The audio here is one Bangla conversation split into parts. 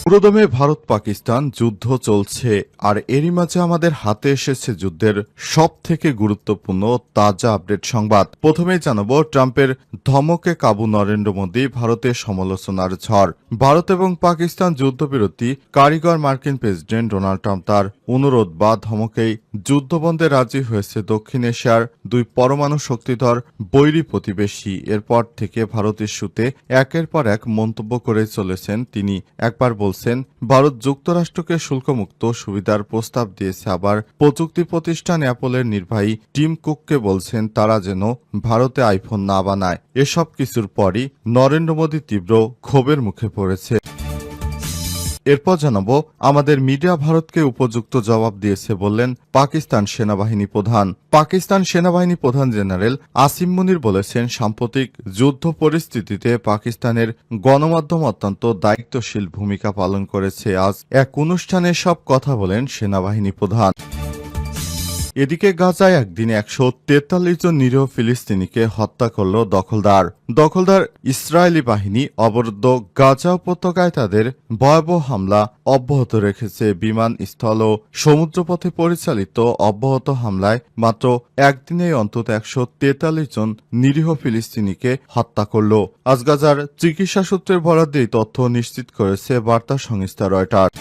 পুরোদমে ভারত পাকিস্তান যুদ্ধ চলছে, আর এরই মাঝে আমাদের হাতে এসেছে যুদ্ধের সবথেকে গুরুত্বপূর্ণ তাজা আপডেট সংবাদ। প্রথমেই জানাবো, ট্রাম্পের ধমকে কাবু নরেন্দ্র মোদী, ভারতের সমালোচনার ঝড়। ভারত এবং পাকিস্তান যুদ্ধবিরতি কারিগর মার্কিন প্রেসিডেন্ট ডোনাল্ড ট্রাম্প তার অনুরোধ বা ধমকেই যুদ্ধবন্ধে রাজি হয়েছে দক্ষিণ এশিয়ার দুই পরমাণু শক্তিধর বৈরী প্রতিবেশী। এরপর থেকে ভারত ইস্যুতে একের পর এক মন্তব্য করে চলেছেন তিনি। একবার বলছেন ভারত যুক্তরাষ্ট্রকে শুল্কমুক্ত সুবিধার প্রস্তাব দিয়েছে, আবার প্রযুক্তি প্রতিষ্ঠান অ্যাপলের নির্বাহী টিম কুককে বলছেন তারা যেন ভারতে আইফোন না বানায়। এসব কিছুর পরই নরেন্দ্র মোদী তীব্র ক্ষোভের মুখে পড়েছে। এরপর জানাবো, আমাদের মিডিয়া ভারতকে উপযুক্ত জবাব দিয়েছে বললেন পাকিস্তান সেনাবাহিনী প্রধান। পাকিস্তান সেনাবাহিনী প্রধান জেনারেল আসিম মুনির বলেছেন, সাম্প্রতিক যুদ্ধ পরিস্থিতিতে পাকিস্তানের গণমাধ্যম অত্যন্ত দায়িত্বশীল ভূমিকা পালন করেছে। আজ এক অনুষ্ঠানে সব কথা বলেন সেনাবাহিনী প্রধান। এদিকে গাজায় একদিনে 143 জন নিরীহ ফিলিস্তিনিকে হত্যা করল দখলদার ইসরায়েলি বাহিনী। অবরুদ্ধ গাজা উপত্যকায় তাদের ভয়াবহ হামলা অব্যাহত রেখেছে। বিমান, স্থল ও সমুদ্রপথে পরিচালিত অব্যাহত হামলায় মাত্র একদিনেই অন্তত 143 জন নিরীহ ফিলিস্তিনিকে হত্যা করল। আজ গাজার চিকিৎসা সূত্রের বরাত দিয়ে তথ্য নিশ্চিত করেছে বার্তা সংস্থা রয়টার্স।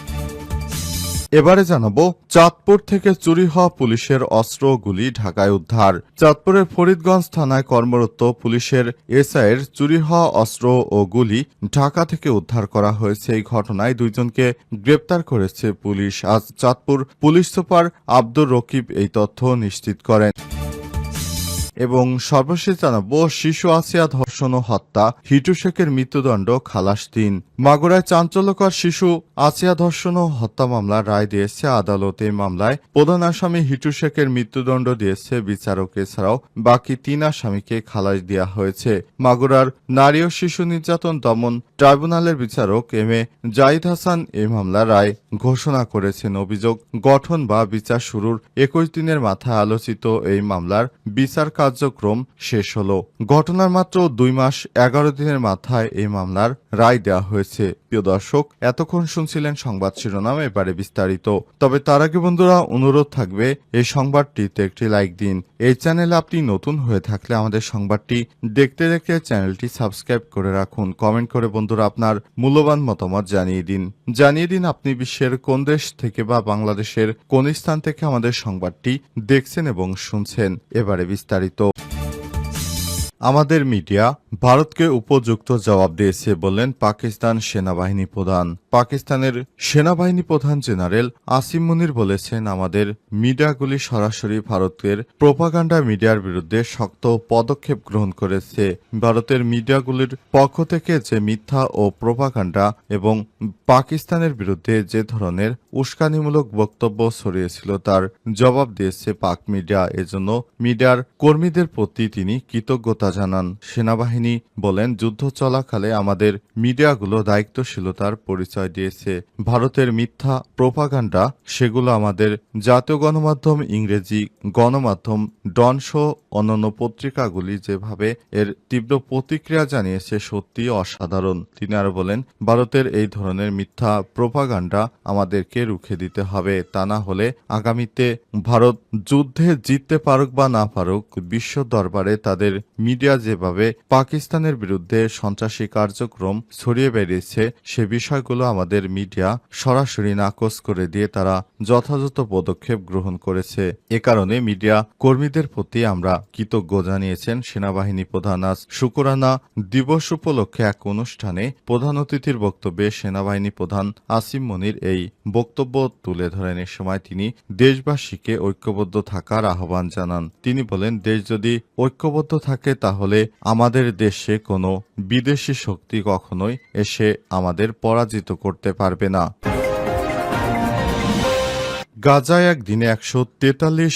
এবারে জানাবো, চাঁদপুর থেকে চুরি হওয়া পুলিশের অস্ত্র ও গুলি ঢাকায় উদ্ধার। চাঁদপুরের ফরিদগঞ্জ থানায় কর্মরত পুলিশের এসআইয়ের চুরি হওয়া অস্ত্র ও গুলি ঢাকা থেকে উদ্ধার করা হয়েছে। এই ঘটনায় দুইজনকে গ্রেপ্তার করেছে পুলিশ। আজ চাঁদপুর পুলিশ সুপার আব্দুর রকিব এই তথ্য নিশ্চিত করেন। এবং সর্বশেষ জানাবো, শিশু আসিয়া ধর্ষণ ও হত্যা, হিটু শেখের মৃত্যুদণ্ড খালাস 3। মাগুরায় চাঞ্চল্যকর শিশু আসিয়া ধর্ষণ ও হত্যা মামলার রায় দিয়েছে আদালত। এই মামলায় প্রধান আসামি হিটু শেখের মৃত্যুদণ্ড দিয়েছে বিচারক। এছাড়াও বাকি 3 আসামিকে খালাস দেওয়া হয়েছে। মাগুরার নারী ও শিশু নির্যাতন দমন ট্রাইব্যুনালের বিচারক এম এ জাহিদ হাসান এই মামলার রায় ঘোষণা করেছেন। অভিযোগ গঠন বা বিচার শুরুর 21 দিনের মাথায় আলোচিত এই মামলার বিচার কার্যক্রম শেষ হল। ঘটনার মাত্র 2 মাস 11 দিনের মাথায় এই মামলার রায় দেওয়া হয়েছে। প্রিয় দর্শক, এতক্ষণ শুনছিলেন সংবাদ শিরোনাম, এবারে বিস্তারিত। তবে তার আগে বন্ধুরা, অনুরোধ থাকবে এই সংবাদটিতে একটি লাইক দিন। এই চ্যানেলে আপনি নতুন হয়ে থাকলে আমাদের সংবাদটি দেখতে দেখতে চ্যানেলটি সাবস্ক্রাইব করে রাখুন। কমেন্ট করে বন্ধুরা আপনার মূল্যবান মতামত জানিয়ে দিন আপনি বিশ্বের কোন দেশ থেকে বা বাংলাদেশের কোন স্থান থেকে আমাদের সংবাদটি দেখছেন এবং শুনছেন। এবারে বিস্তারিত। আমাদের মিডিয়া ভারতকে উপযুক্ত জবাব দিয়েছে বললেন পাকিস্তান সেনাবাহিনী প্রধান। পাকিস্তানের সেনাবাহিনী প্রধান জেনারেল আসিম মুনির বলেছেন, আমাদের মিডিয়াগুলি সরাসরি ভারতের প্রোপাগান্ডা মিডিয়ার বিরুদ্ধে শক্ত পদক্ষেপ গ্রহণ করেছে। ভারতের মিডিয়াগুলির পক্ষ থেকে যে মিথ্যা ও প্রোপাগান্ডা এবং পাকিস্তানের বিরুদ্ধে যে ধরনের উস্কানিমূলক বক্তব্য ছড়িয়েছিল তার জবাব দিয়েছে পাক মিডিয়া। এজন্য মিডিয়ার কর্মীদের প্রতি তিনি কৃতজ্ঞতা জানান। সেনাবাহিনী বলেন, যুদ্ধ চলাকালে আমাদের মিডিয়াগুলো দায়িত্বশীলতার পরিচয় দিয়েছে। ভারতের মিথ্যা প্রোপাগান্ডা সেগুলো আমাদের জাতীয় গণমাধ্যম, ইংরেজি গণমাধ্যম, ডনসহ অন্যান্য পত্রিকাগুলি যেভাবে এর তীব্র প্রতিক্রিয়া জানিয়েছে সত্যি অসাধারণ। তিনি আরো বলেন, ভারতের এই ধরনের মিথ্যা প্রোপাগান্ডা আমাদেরকে রুখে দিতে হবে। তা না হলে আগামীতে ভারত যুদ্ধে জিততে পারুক বা না পারুক, বিশ্ব দরবারে তাদের মিডিয়া যেভাবে পাকিস্তানের বিরুদ্ধে সন্ত্রাসী কার্যক্রম ছড়িয়ে বেরিয়েছে সে বিষয়গুলো আমাদের মিডিয়া সরাসরি নাকচ করে দিয়ে তারা যথাযথ পদক্ষেপ গ্রহণ করেছে। এ কারণে মিডিয়া কর্মীদের প্রতি আমরা কৃতজ্ঞ জানিয়েছেন সেনাবাহিনী প্রধান। আজ শুকরানা দিবস উপলক্ষে এক অনুষ্ঠানে প্রধান অতিথির বক্তব্যে সেনাবাহিনী প্রধান আসিম মুনির এই বক্তব্য তুলে ধরেন। এ সময় তিনি দেশবাসীকে ঐক্যবদ্ধ থাকার আহ্বান জানান। তিনি বলেন, দেশ যদি ঐক্যবদ্ধ থাকে তাহলে আমাদের দেশে কোনো বিদেশি শক্তি কখনোই এসে আমাদের পরাজিত করতে পারবে না। গাজায় একদিনে 143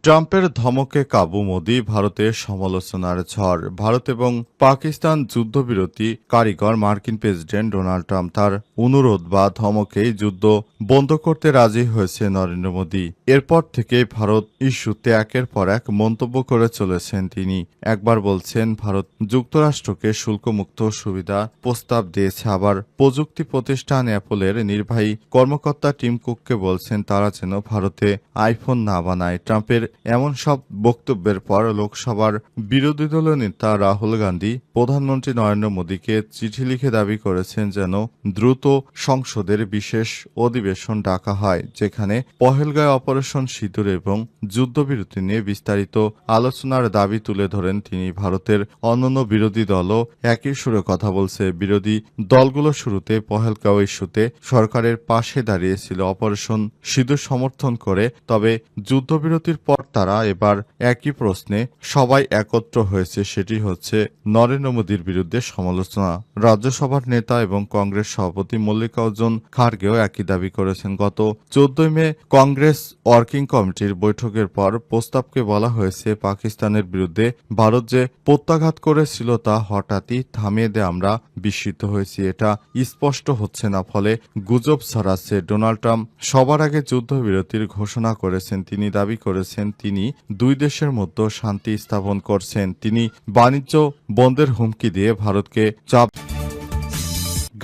ট্রাম্পের ধমকে কাবু মোদি, ভারতে সমালোচনার ঝড়। ভারত এবং পাকিস্তান যুদ্ধবিরতি কারিগর মার্কিন প্রেসিডেন্ট ডোনাল্ড ট্রাম্প তার অনুরোধ বা ধমকেই যুদ্ধ বন্ধ করতে রাজি হয়েছে নরেন্দ্র মোদি। এরপর থেকে ভারত ইস্যুতে একের পর এক মন্তব্য করে চলেছেন তিনি। একবার বলছেন ভারত যুক্তরাষ্ট্রকে শুল্কমুক্ত সুবিধা প্রস্তাব দিয়েছে, আবার প্রযুক্তি প্রতিষ্ঠান অ্যাপলের নির্বাহী কর্মকর্তা টিম কুককে বলছেন তারা যেন ভারতে আইফোন না বানায়। ট্রাম্পের এমন সব বক্তব্যের পর লোকসভার বিরোধী দলীয় নেতা রাহুল গান্ধী প্রধানমন্ত্রী নরেন্দ্র মোদীকে চিঠি লিখে দাবি করেছেন যেন দ্রুত সংসদের বিশেষ অধিবেশন ডাকা হয়, যেখানে পহেলগাঁও অপারেশন সিঁদুর এবং যুদ্ধবিরতি নিয়ে বিস্তারিত আলোচনার দাবি তুলে ধরেন তিনি। ভারতের অন্যান্য বিরোধী দলও একই সুরে কথা বলছে। বিরোধী দলগুলো শুরুতে পহেলগাঁও ইস্যুতে সরকারের পাশে দাঁড়িয়েছিল, অপারেশন সিঁদুর সমর্থন করে। তবে যুদ্ধবিরতির পর তারা এবার একই প্রশ্নে সবাই একত্র হয়েছে, সেটি হচ্ছে নরেন্দ্র মোদীর বিরুদ্ধে সমালোচনা। রাজ্যসভার নেতা এবং কংগ্রেস সভাপতি মল্লিকার্জুন খার্গেও একই দাবি করেছেন। গত 14 মে কংগ্রেস ওয়ার্কিং কমিটির বৈঠকের পর প্রস্তাবকে বলা হয়েছে পাকিস্তানের বিরুদ্ধে ভারত যে প্রত্যাঘাত করেছিল তা হঠাৎই থামিয়ে দিয়ে আমরা বিস্মিত হয়েছি। এটা স্পষ্ট হচ্ছে না, ফলে গুজব ছড়াচ্ছে। ডোনাল্ড ট্রাম্প সবার আগে যুদ্ধবিরতির ঘোষণা করেছেন। তিনি দাবি করেছেন তিনি দুই দেশের মধ্যে শান্তি স্থাপন করছেন। তিনি বাণিজ্য বন্ধের হুমকি দিয়ে ভারতকে চাপ।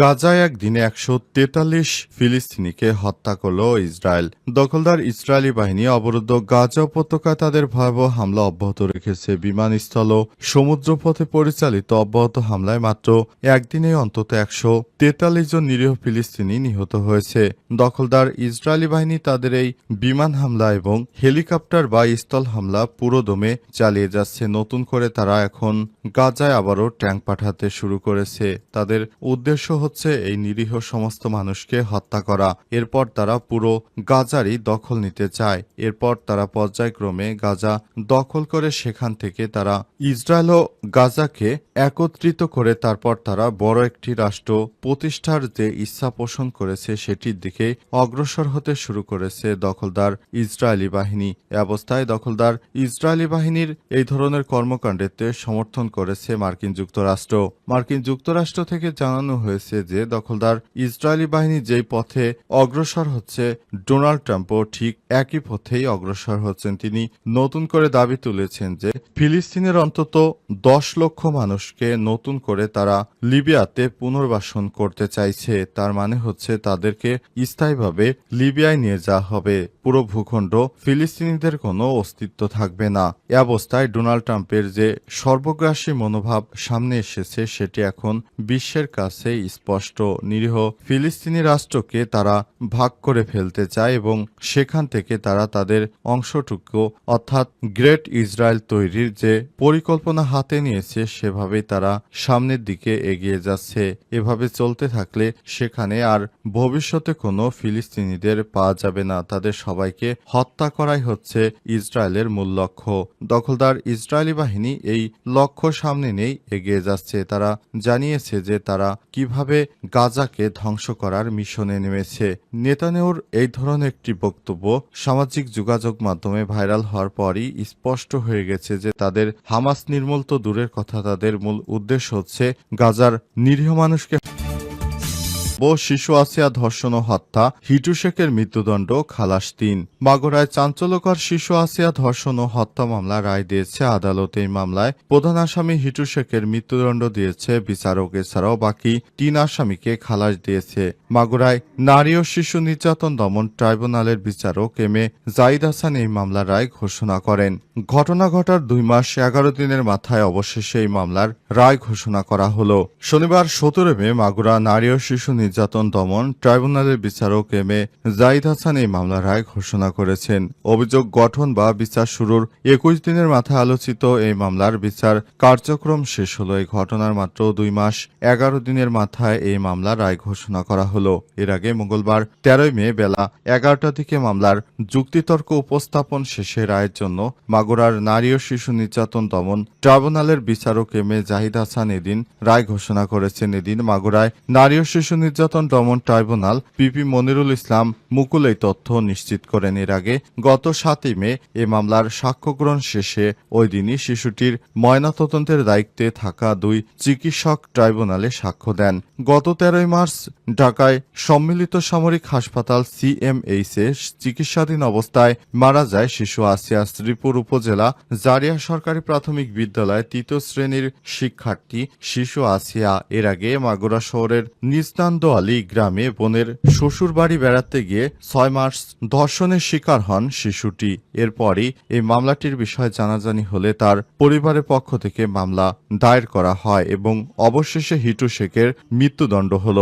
গাজায় একদিনে 143 ফিলিস্তিনিকে হত্যা করল ইসরায়েল। দখলদার ইসরায়েলি বাহিনী অবরুদ্ধ গাজা উপত্যকায় তাদের ভয়াবহ হামলা অব্যাহত রেখেছে। বিমানস্থল ও সমুদ্রপথে পরিচালিত অব্যাহত হামলায় মাত্র একদিনে অন্তত 143 জন নিরীহ ফিলিস্তিনি নিহত হয়েছে। দখলদার ইসরায়েলি বাহিনী তাদের এই বিমান হামলা এবং হেলিকপ্টার বা স্থল হামলা পুরোদমে চালিয়ে যাচ্ছে। নতুন করে তারা এখন গাজায় আবারও ট্যাঙ্ক পাঠাতে শুরু করেছে। তাদের উদ্দেশ্য হচ্ছে এই নিরীহ সমস্ত মানুষকে হত্যা করা। এরপর তারা পুরো গাজারই দখল নিতে চায়। এরপর তারা পর্যায়ক্রমে গাজা দখল করে সেখান থেকে তারা ইসরায়েল ও গাজাকে একত্রিত করে তারপর তারা বড় একটি রাষ্ট্র প্রতিষ্ঠার যে ইচ্ছা পোষণ করেছে সেটির দিকে অগ্রসর হতে শুরু করেছে দখলদার ইসরায়েলি বাহিনী। এ অবস্থায় দখলদার ইসরায়েলি বাহিনীর এই ধরনের কর্মকাণ্ডেতে সমর্থন করেছে মার্কিন যুক্তরাষ্ট্র। মার্কিন যুক্তরাষ্ট্র থেকে জানানো হয়েছে যে দখলদার ইসরায়েলি বাহিনী যেই পথে অগ্রসর হচ্ছে ডোনাল্ড ট্রাম্পও ঠিক একই পথেই অগ্রসর হচ্ছেন। তিনি নতুন করে দাবি তুলেছেন যে ফিলিস্তিনের অন্তত 10 লক্ষ মানুষকে নতুন করে তারা লিবিয়াতে পুনর্বাসন করতে চাইছে। তার মানে হচ্ছে তাদেরকে স্থায়ীভাবে লিবিয়ায় নিয়ে যাওয়া হবে। পুরো ভূখণ্ড ফিলিস্তিনিদের কোনো অস্তিত্ব থাকবে না। এ অবস্থায় ডোনাল্ড ট্রাম্পের যে সর্বগ্রাসী মনোভাব সামনে এসেছে সেটি এখন বিশ্বের কাছে স্পষ্ট। নিরীহ ফিলিস্তিনি রাষ্ট্রকে তারা ভাগ করে ফেলতে চায় এবং সেখান থেকে তারা তাদের অংশটুকু অর্থাৎ গ্রেট ইসরায়েল তৈরির যে পরিকল্পনা হাতে নিয়েছে সেভাবেই তারা সামনের দিকে এগিয়ে যাচ্ছে। এভাবে চলতে থাকলে সেখানে আর ভবিষ্যতে কোনো ফিলিস্তিনিদের পাওয়া যাবে না। তাদের সবাইকে হত্যা করাই হচ্ছে ইসরায়েলের মূল লক্ষ্য। দখলদার ইসরায়েলি বাহিনী এই লক্ষ্য সামনে নিয়েই এগিয়ে যাচ্ছে। তারা জানিয়েছে যে তারা কিভাবে গাজাকে ধ্বংস করার মিশনে নেমেছে। নেতানিয়াহুর এই ধরনের একটি বক্তব্য সামাজিক যোগাযোগ মাধ্যমে ভাইরাল হওয়ার পরই স্পষ্ট হয়ে গেছে যে তাদের হামাস নির্মূল তো দূরের কথা, তাদের মূল উদ্দেশ্য হচ্ছে গাজার নিরীহ মানুষকে শিশু আসিয়া ধর্ষণ ও হত্যা, হিটু শেখের মৃত্যুদণ্ড খালাস 3। মাগুরায় চাঞ্চল্যকর শিশু আসিয়া ধর্ষণ ও হত্যা মামলা রায় দিয়েছে আদালত। এই মামলায় প্রধান আসামি হিটু শেখের মৃত্যুদণ্ড দিয়েছে বিচারক। এছাড়াও বাকি 3 আসামিকে খালাস দিয়েছে। মাগুরায় নারী ও শিশু নির্যাতন দমন ট্রাইব্যুনালের বিচারক এম এ জাহিদ হাসান এই মামলার রায় ঘোষণা করেন। ঘটনা ঘটার 2 মাস 11 দিনের মাথায় অবশেষে এই মামলার রায় ঘোষণা করা হলো। শনিবার 17 মে মাগুরা নারী ও শিশু নির্যাতন দমন ট্রাইব্যুনালের বিচারক এম এ জাহিদ হাসান এই মামলার রায় ঘোষণা করেছেন। অভিযোগ গঠন বা বিচার শুরুর 21 দিনের মাথায় আলোচিত এই মামলার বিচার কার্যক্রম শেষ হলো। এই ঘটনার মাত্র 2 মাস 11 দিনের মাথায় এই মামলার রায় ঘোষণা করা হলো। হলো। এর আগে মঙ্গলবার 13 মে বেলা 11টার দিকে মামলার যুক্তিতর্ক উপস্থাপন শেষে রায়ের জন্য মাগুরার নারী ও শিশু নির্যাতন দমন ট্রাইব্যুনালের বিচারক এম এ জাহিদ হাসান এদিন রায় ঘোষণা করেছেন। এদিন মাগুরায় নারী ও শিশু নির্যাতন দমন ট্রাইব্যুনাল পিপি মনিরুল ইসলাম মুকুল এই তথ্য নিশ্চিত করেন। এর আগে গত 7 মে এ মামলার সাক্ষ্য গ্রহণ শেষে ওই দিনই শিশুটির ময়নাতদন্তের দায়িত্বে থাকা 2 চিকিৎসক ট্রাইব্যুনালে সাক্ষ্য দেন। গত 13 মার্চ ঢাকায় সম্মিলিত সামরিক হাসপাতাল সিএমএইচে চিকিৎসাধীন অবস্থায় মারা যায় শিশু আসিয়া। শ্রীপুর উপজেলা জারিয়া সরকারি প্রাথমিক বিদ্যালয় 3য় শ্রেণীর শিক্ষার্থী শিশু আসিয়া। এর আগে মাগুরা শহরের নিস্তান্দোয়ালি গ্রামে বোনের শ্বশুরবাড়ি বেড়াতে গিয়ে 6 মার্চ ধর্ষণের শিকার হন শিশুটি। এরপরই এই মামলাটির বিষয়ে জানাজানি হলে তার পরিবারের পক্ষ থেকে মামলা দায়ের করা হয় এবং অবশেষে হিটু শেখের মৃত্যুদণ্ড হল।